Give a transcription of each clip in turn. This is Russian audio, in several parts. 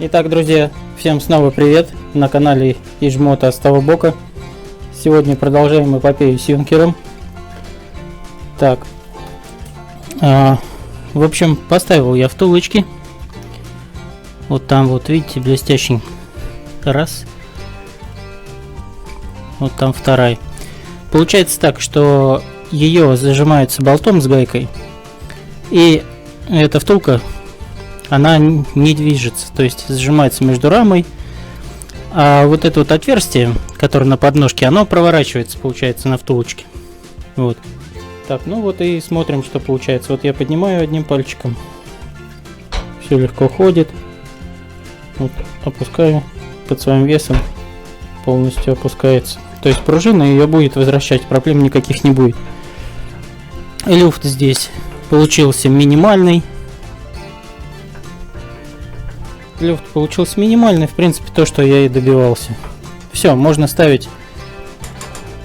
Итак, друзья, всем снова привет на канале Ижмота с того бока. Сегодня продолжаем эпопею с юнкером. Так, в общем, поставил я втулочки. Вот там вот, видите, блестящий. Раз. Вот там вторая. Получается так, что ее зажимается болтом с гайкой. И эта втулка, она не движется, то есть сжимается между рамой, а вот это вот отверстие, которое на подножке, оно проворачивается, получается, на втулочке. Вот. Так, ну вот и смотрим, что получается. Вот я поднимаю одним пальчиком, все легко ходит. Вот, опускаю под своим весом, полностью опускается. То есть пружина ее будет возвращать, проблем никаких не будет. Люфт здесь получился минимальный. Люфт получился минимальный, в принципе, то, что я и добивался. Все, можно ставить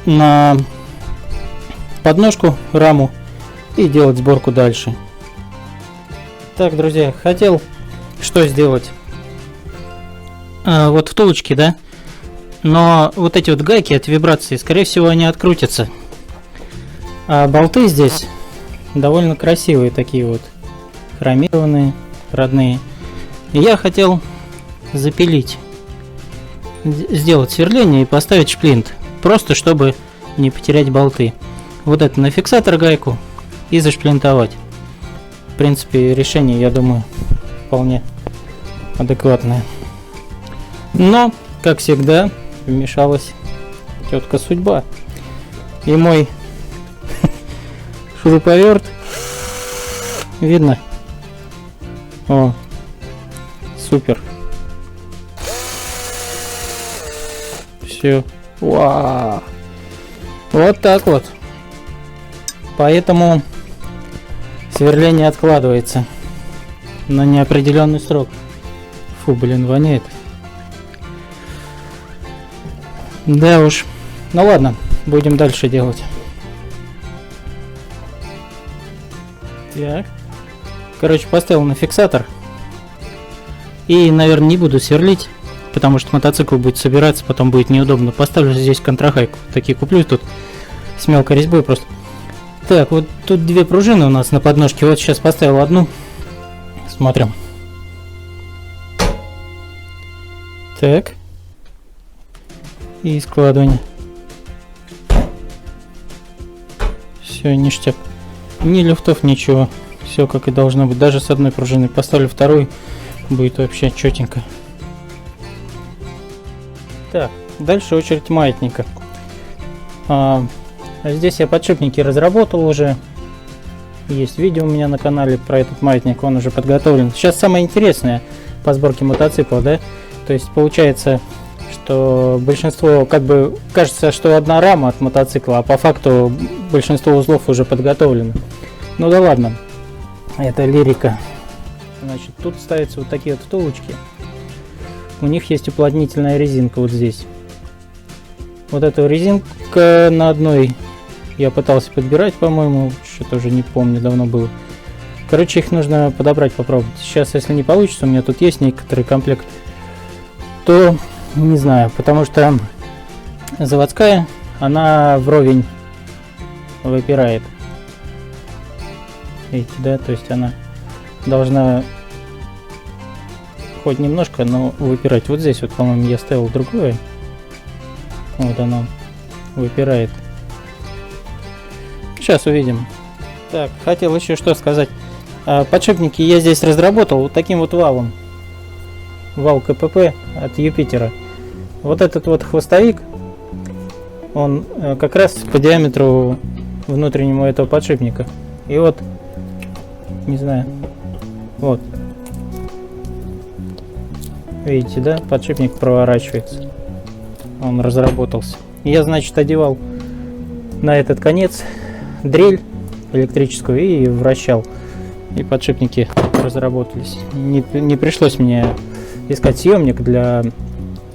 на подножку раму и делать сборку дальше. Так, друзья, хотел что сделать? Вот втулочки, да? Но вот эти вот гайки от вибрации, скорее всего, они открутятся. А болты здесь довольно красивые, такие вот хромированные, родные. И я хотел запилить, сделать сверление и поставить шплинт, просто чтобы не потерять болты. Вот это на фиксатор гайку и зашплинтовать. В принципе, решение, я думаю, вполне адекватное. Но, как всегда, вмешалась тетка судьба. И мой шуруповерт, видно? О, супер. Все. Вау. Вот так вот. Поэтому сверление откладывается на неопределенный срок. Фу, блин, воняет. Да уж. Ну ладно, будем дальше делать. Так. Короче, поставил на фиксатор. И, наверное, не буду сверлить, потому что мотоцикл будет собираться, потом будет неудобно. Поставлю здесь контрахайку. Такие куплю тут с мелкой резьбой просто. Так, вот тут две пружины у нас на подножке. Вот сейчас поставил одну. Смотрим. Так. И складывание. Все, ништяк. Ни люфтов, ничего. Все как и должно быть. Даже с одной пружиной. Поставлю вторую. Будет вообще четенько. Так, дальше очередь маятника. Здесь я подшипники разработал уже. Есть видео у меня на канале про этот маятник, он уже подготовлен. Сейчас самое интересное по сборке мотоцикла, да? То есть получается, что большинство, как бы, кажется, что одна рама от мотоцикла, а по факту большинство узлов уже подготовлено. Ну да ладно, это лирика. Значит, тут ставятся вот такие вот втулочки. У них есть уплотнительная резинка вот здесь. Вот эта резинка на одной я пытался подбирать, по-моему, что-то уже не помню, давно было. Короче, их нужно подобрать, попробовать. Сейчас, если не получится, у меня тут есть некоторый комплект, то не знаю, потому что заводская, она вровень выпирает. Видите, да, то есть она должна хоть немножко, но выпирать. Вот здесь вот, по-моему, я ставил другое. Вот оно выпирает. Сейчас увидим. Так, хотел еще что сказать. Подшипники я здесь разработал вот таким вот валом. Вал КПП от Юпитера. Вот этот вот хвостовик, он как раз по диаметру внутреннему этого подшипника. И вот, не знаю, вот. Видите, да? Подшипник проворачивается. Он разработался. Я, значит, одевал на этот конец дрель электрическую и вращал. И подшипники разработались. Не пришлось мне искать съемник для...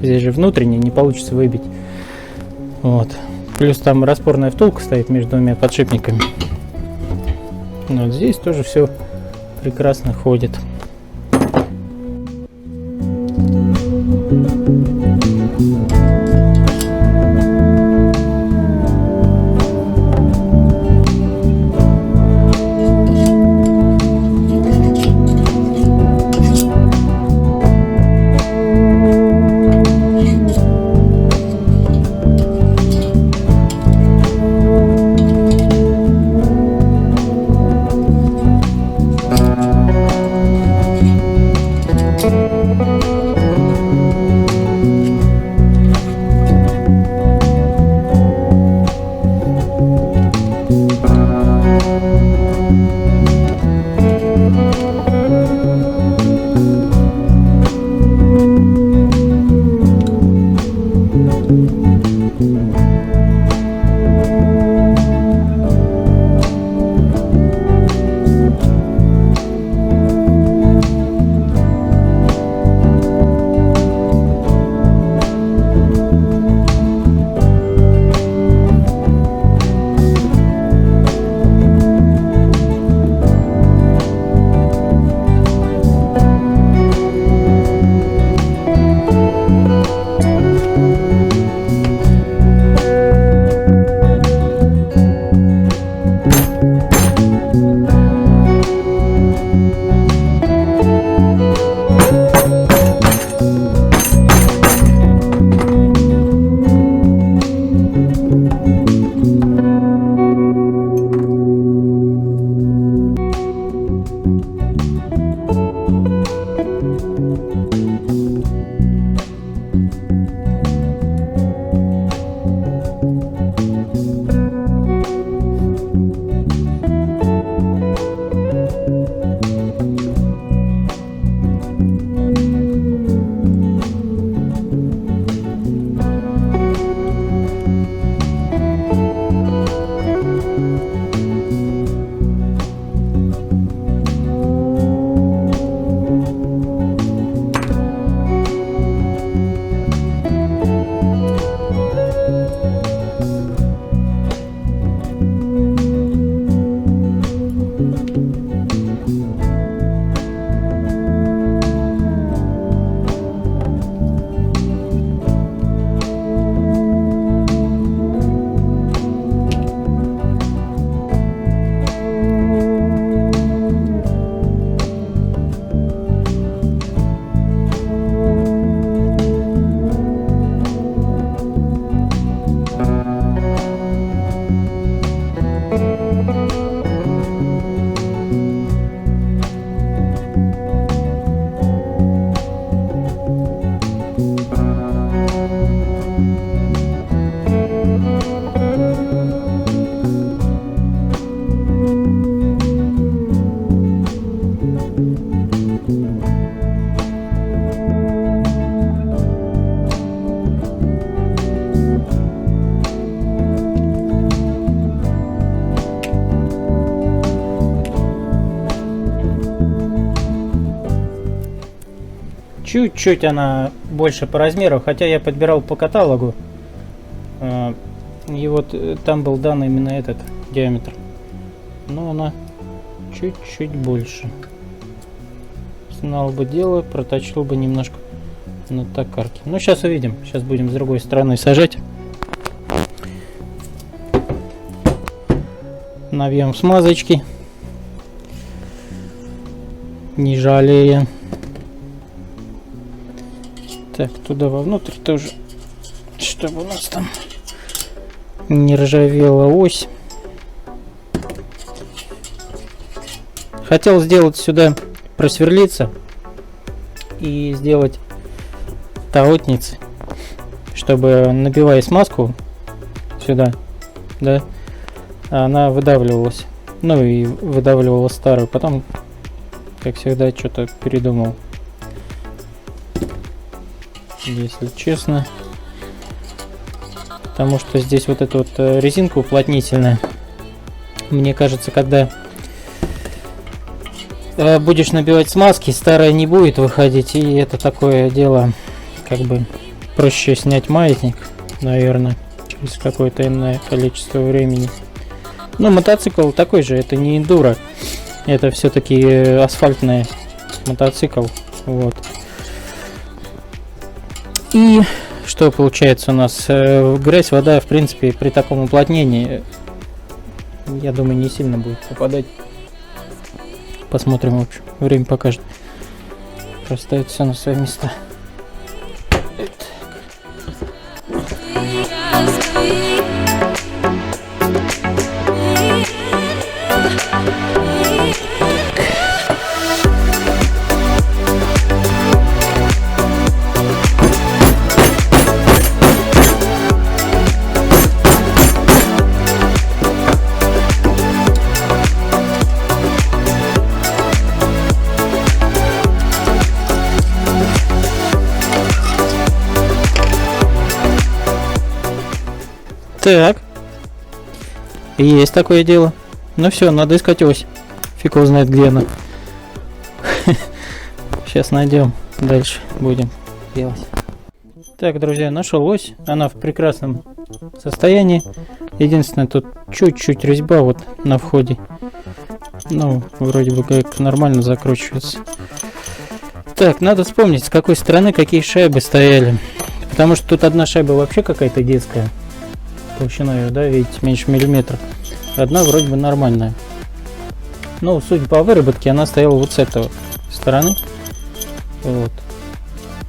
Здесь же внутренний, не получится выбить. Вот. Плюс там распорная втулка стоит между двумя подшипниками. Вот здесь тоже все прекрасно ходит. Чуть-чуть она больше по размеру, хотя я подбирал по каталогу. И вот там был дан именно этот диаметр. Но она чуть-чуть больше. Знал бы дело, проточил бы немножко на токарке. Ну, сейчас увидим. Сейчас будем с другой стороны сажать. Навьем смазочки. Не жалея. Так, туда вовнутрь тоже, чтобы у нас там не ржавела ось. Хотел сделать сюда, просверлиться и сделать таотницы, чтобы, набивая смазку сюда, да, она выдавливалась. Ну и выдавливала старую. Потом, как всегда, что-то передумал. Если честно, потому что здесь вот эта вот резинка уплотнительная, мне кажется, когда будешь набивать смазки, старая не будет выходить, и это такое дело, как бы проще снять маятник, наверное, через какое-то иное количество времени. Но мотоцикл такой же, это не эндуро, это все-таки асфальтный мотоцикл, вот. И что получается у нас? Грязь, вода, в принципе, при таком уплотнении, я думаю, не сильно будет попадать. Посмотрим, в общем, время покажет. Расставить все на свои места. Так, есть такое дело. Ну все, надо искать ось. Фиг его знает, где она. Сейчас найдем. Дальше будем делать. Так, друзья, нашел ось. Она в прекрасном состоянии. Единственное, тут чуть-чуть резьба вот на входе. Ну, вроде бы как нормально закручивается. Так, надо вспомнить, с какой стороны какие шайбы стояли. Потому что тут одна шайба вообще какая-то детская. Толщина ее, да, видите, меньше миллиметра. Одна вроде бы нормальная. Ну, судя по выработке, она стояла вот с этой стороны. Вот.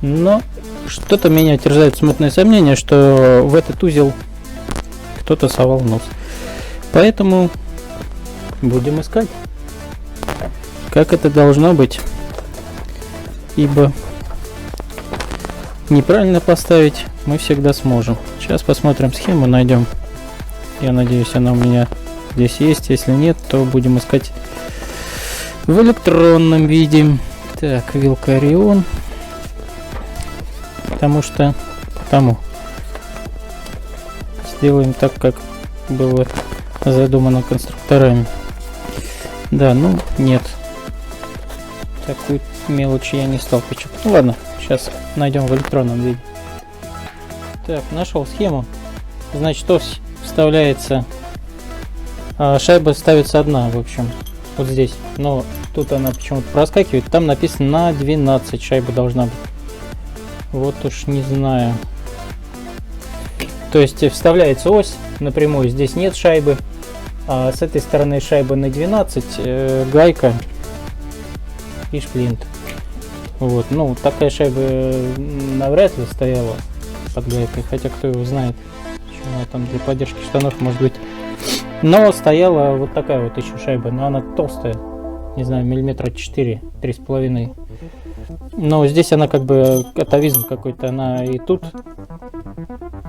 Но что-то меня терзает смутное сомнение, что в этот узел кто-то совал нос. Поэтому будем искать, как это должно быть. Ибо неправильно поставить мы всегда сможем. Сейчас посмотрим схему, найдем Я надеюсь, она у меня здесь есть. Если нет, то будем искать в электронном виде. Так, вилка Орион. Потому сделаем так, как было задумано конструкторами. Да, ну нет. Такую мелочь я не стал печатать. Ну ладно, сейчас найдем в электронном виде. Так, нашел схему. Значит, ось вставляется, шайба ставится одна, в общем, вот здесь. Но тут она почему-то проскакивает. Там написано на 12 шайба должна быть. Вот уж не знаю. То есть вставляется ось напрямую, здесь нет шайбы. А с этой стороны шайба на 12, гайка и шплинт. Вот, ну такая шайба навряд ли стояла под гайкой, хотя кто его знает, что она там для поддержки штанов может быть. Но стояла вот такая вот еще шайба, но она толстая, не знаю, миллиметра 4, 3,5. Но здесь она как бы атовизм какой-то, она и тут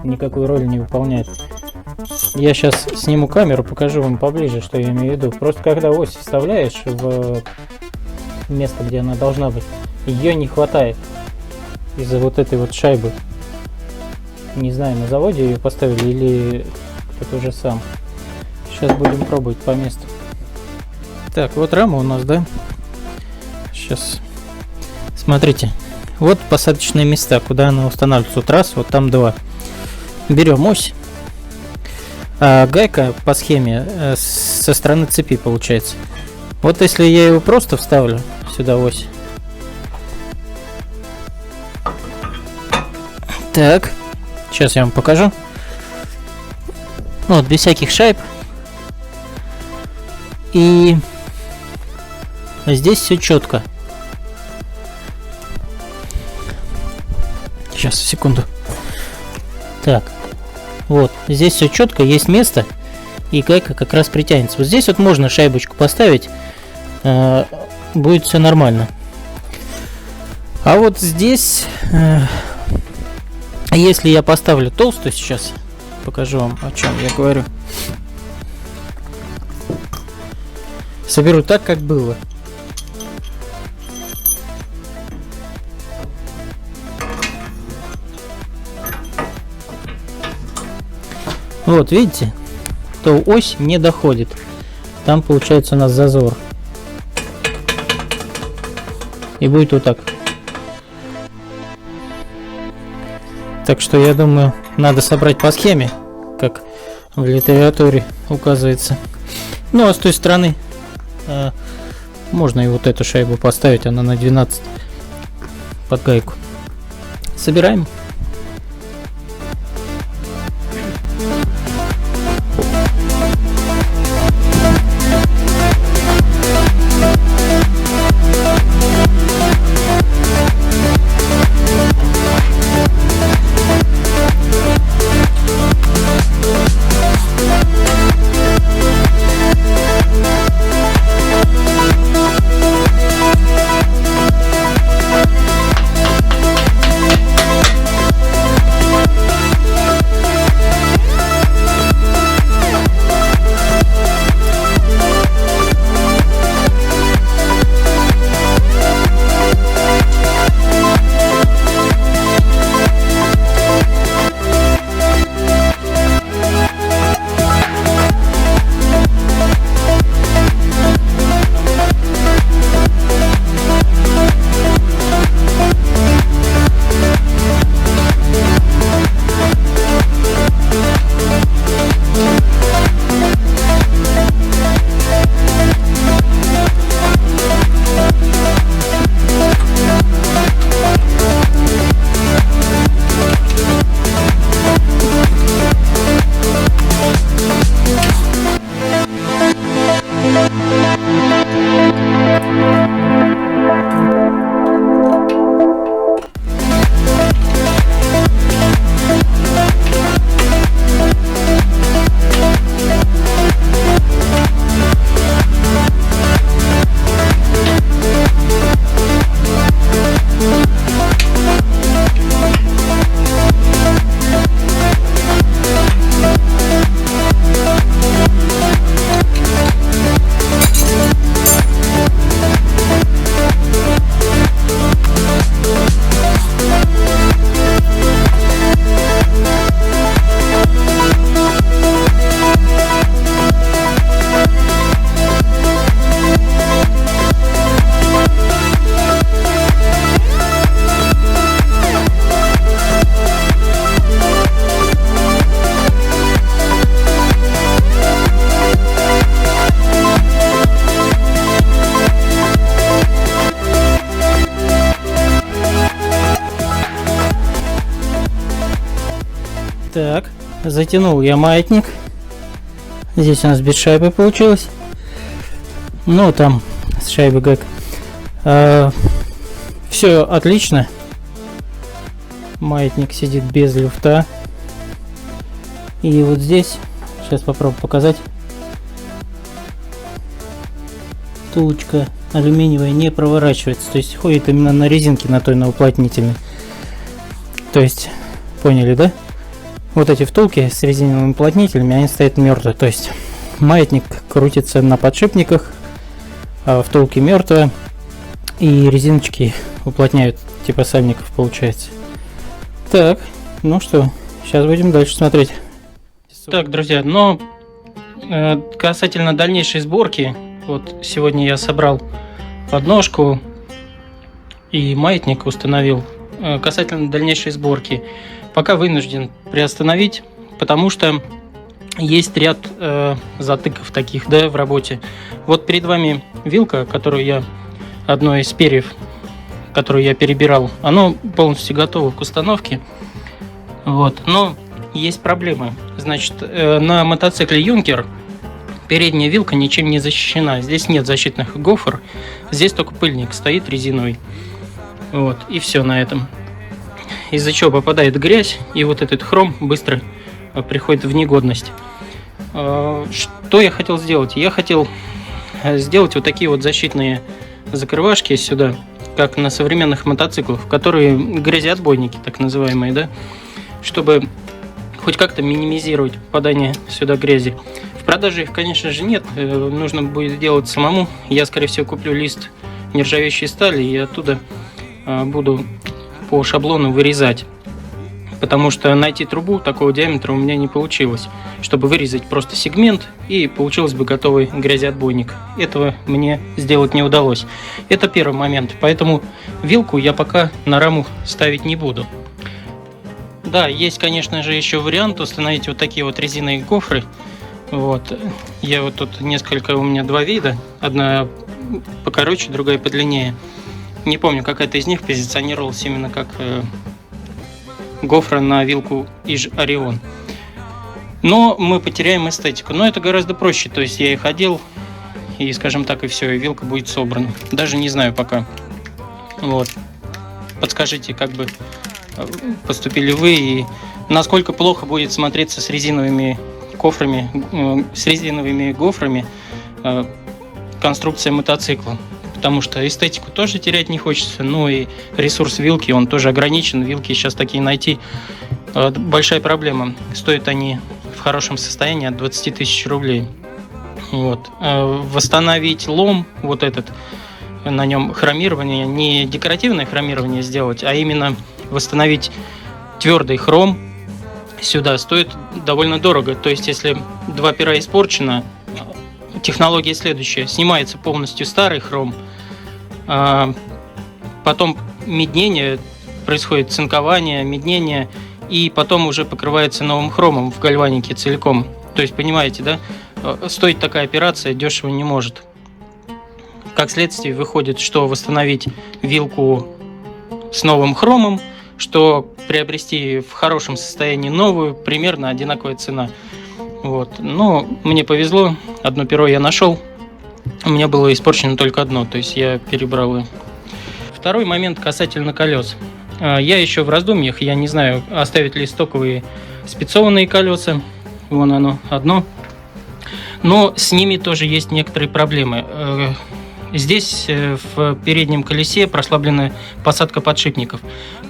никакую роль не выполняет. Я сейчас сниму камеру, покажу вам поближе, что я имею в виду. Просто когда ось вставляешь в место, где она должна быть, ее не хватает из-за вот этой вот шайбы. Не знаю, на заводе ее поставили или кто-то уже сам. Сейчас будем пробовать по месту. Так, вот рама у нас, да? Сейчас. Смотрите. Вот посадочные места, куда она устанавливается. Вот раз, вот там два. Берем ось. А гайка по схеме со стороны цепи получается. Вот если я его просто вставлю сюда ось. Так. Сейчас я вам покажу. Вот, без всяких шайб. И здесь все четко. Сейчас, секунду. Так. Вот, здесь все четко, есть место, и гайка как раз притянется. Вот здесь вот можно шайбочку поставить, будет все нормально. А вот здесь, если я поставлю толстую сейчас, покажу вам, о чем я говорю. Соберу так, как было. Вот, видите, то ось не доходит. Там получается у нас зазор. И будет вот так. Так что я думаю, надо собрать по схеме, как в литературе указывается. Ну а с той стороны можно и вот эту шайбу поставить, она на 12 под гайку. Собираем. затянул я маятник. Здесь у нас без шайбы получилось. Ну, там с шайбы гэг. Все отлично. Маятник сидит без люфта. И вот здесь, сейчас попробую показать. Втулочка алюминиевая не проворачивается. То есть ходит именно на резинке, на той, на уплотнительной. То есть, поняли, да? Вот эти втулки с резиновыми уплотнителями, они стоят мертвые. То есть маятник крутится на подшипниках, а втулки мертвые, и резиночки уплотняют, типа сальников получается. Так, ну что, сейчас будем дальше смотреть. Так, друзья, но касательно дальнейшей сборки, вот сегодня я собрал подножку и маятник установил. Касательно дальнейшей сборки, пока вынужден приостановить, потому что есть ряд затыков таких, да, в работе. Вот перед вами вилка, которую я, одно из перьев, которую я перебирал, оно полностью готово к установке. Вот, но есть проблемы. Значит, на мотоцикле Юнкер передняя вилка ничем не защищена. Здесь нет защитных гофр, здесь только пыльник стоит резиновый. Вот, и все на этом. Из-за чего попадает грязь, и вот этот хром быстро приходит в негодность. Что я хотел сделать? Я хотел сделать вот такие вот защитные закрывашки сюда, как на современных мотоциклах, которые грязеотбойники, так называемые, да, чтобы хоть как-то минимизировать попадание сюда грязи. В продаже их, конечно же, нет, нужно будет делать самому. Я, скорее всего, куплю лист нержавеющей стали и оттуда буду по шаблону вырезать. Потому что найти трубу такого диаметра у меня не получилось, чтобы вырезать просто сегмент, и получилось бы готовый грязеотбойник. Этого мне сделать не удалось. Это первый момент, поэтому вилку я пока на раму ставить не буду. Да, есть, конечно же, еще вариант установить вот такие вот резиновые гофры. Вот. Я вот тут несколько, у меня два вида. Одна покороче, другая подлиннее. Не помню, какая-то из них позиционировалась именно как гофра на вилку Иж Орион. Но мы потеряем эстетику. Но это гораздо проще. То есть я их одел, и, скажем так, и все, и вилка будет собрана. Даже не знаю пока. Вот. Подскажите, как бы поступили вы, и насколько плохо будет смотреться с резиновыми гофрами конструкция мотоцикла. Потому что эстетику тоже терять не хочется, ну и ресурс вилки, он тоже ограничен. Вилки сейчас такие найти большая проблема. Стоят они в хорошем состоянии от 20 тысяч рублей. Вот. Восстановить лом, вот этот, на нем хромирование, не декоративное хромирование сделать, а именно восстановить твердый хром сюда стоит довольно дорого. То есть, если два пера испорчено, технология следующая: снимается полностью старый хром, потом меднение, происходит цинкование, меднение, и потом уже покрывается новым хромом в гальванике целиком. То есть, понимаете, да, стоить такая операция дешево не может. Как следствие выходит, что восстановить вилку с новым хромом, что приобрести в хорошем состоянии новую, примерно одинаковая цена. Вот. Но мне повезло, одно перо я нашел, у меня было испорчено только одно, то есть я перебрал его. Второй момент касательно колес. Я еще в раздумьях, я не знаю, оставить ли стоковые спецованные колеса, вон оно, одно, но с ними тоже есть некоторые проблемы. Здесь в переднем колесе прослаблена посадка подшипников.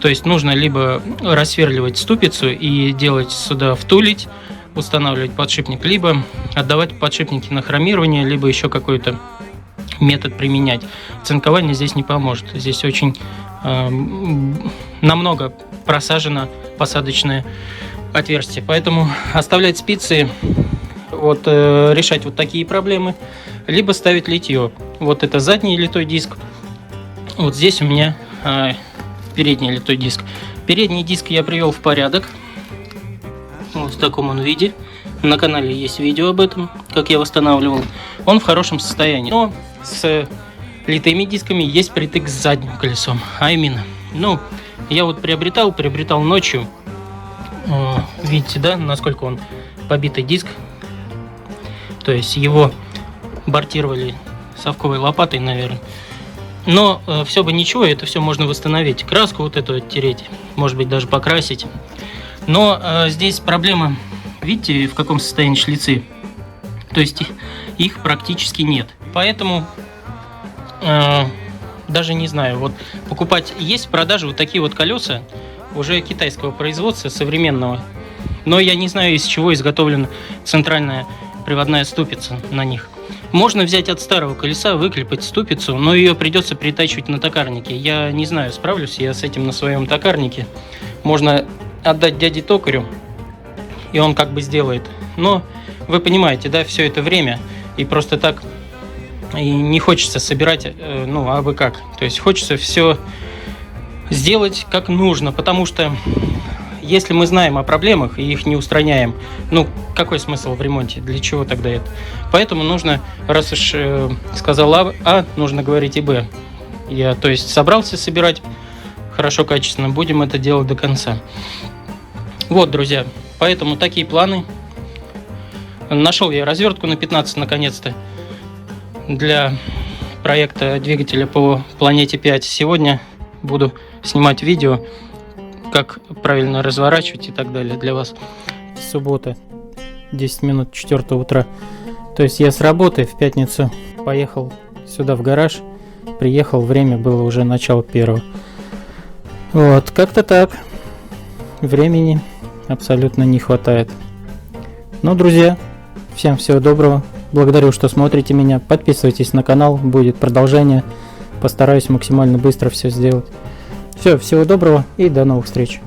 То есть нужно либо рассверливать ступицу и делать сюда втулить, устанавливать подшипник, либо отдавать подшипники на хромирование, либо еще какой-то метод применять. Цинкование здесь не поможет. Здесь очень намного просажено посадочное отверстие. Поэтому оставлять спицы, вот, решать вот такие проблемы, либо ставить литье. Вот это задний литой диск. Вот здесь у меня передний литой диск. Передний диск я привел в порядок. Вот в таком он виде. На канале есть видео об этом, как я восстанавливал. Он в хорошем состоянии. Но с литыми дисками есть притык с задним колесом. А именно, ну, я вот приобретал ночью. Видите, да, насколько он побитый диск. То есть его бортировали совковой лопатой, наверное. Но все бы ничего, это все можно восстановить. Краску вот эту оттереть, может быть, даже покрасить. Но здесь проблема, видите, в каком состоянии шлицы. То есть их практически нет. Поэтому даже не знаю, вот покупать. Есть в продаже вот такие вот колеса уже китайского производства, современного. Но я не знаю, из чего изготовлена центральная приводная ступица на них. Можно взять от старого колеса, выклепать ступицу, но ее придется притачивать на токарнике. Я не знаю, справлюсь я с этим на своем токарнике. Можно отдать дяде токарю, и он как бы сделает. Но вы понимаете, да, все это время, и просто так и не хочется собирать, ну, абы как. То есть хочется все сделать как нужно, потому что если мы знаем о проблемах и их не устраняем, ну, какой смысл в ремонте? Для чего тогда это? Поэтому нужно, раз уж сказал А, нужно говорить и Б. Я, то есть, собрался собирать хорошо, качественно, будем это делать до конца. Вот, друзья, поэтому такие планы. Нашел я развертку на 15 наконец-то для проекта двигателя по планете 5. Сегодня буду снимать видео, как правильно разворачивать и так далее для вас. Суббота, 10 минут 4 утра. То есть я с работы в пятницу поехал сюда в гараж, приехал, время было уже начало 1. Вот, как-то так. Времени абсолютно не хватает. Ну, друзья, всем всего доброго. Благодарю, что смотрите меня. Подписывайтесь на канал, будет продолжение. Постараюсь максимально быстро все сделать. Все, всего доброго и до новых встреч.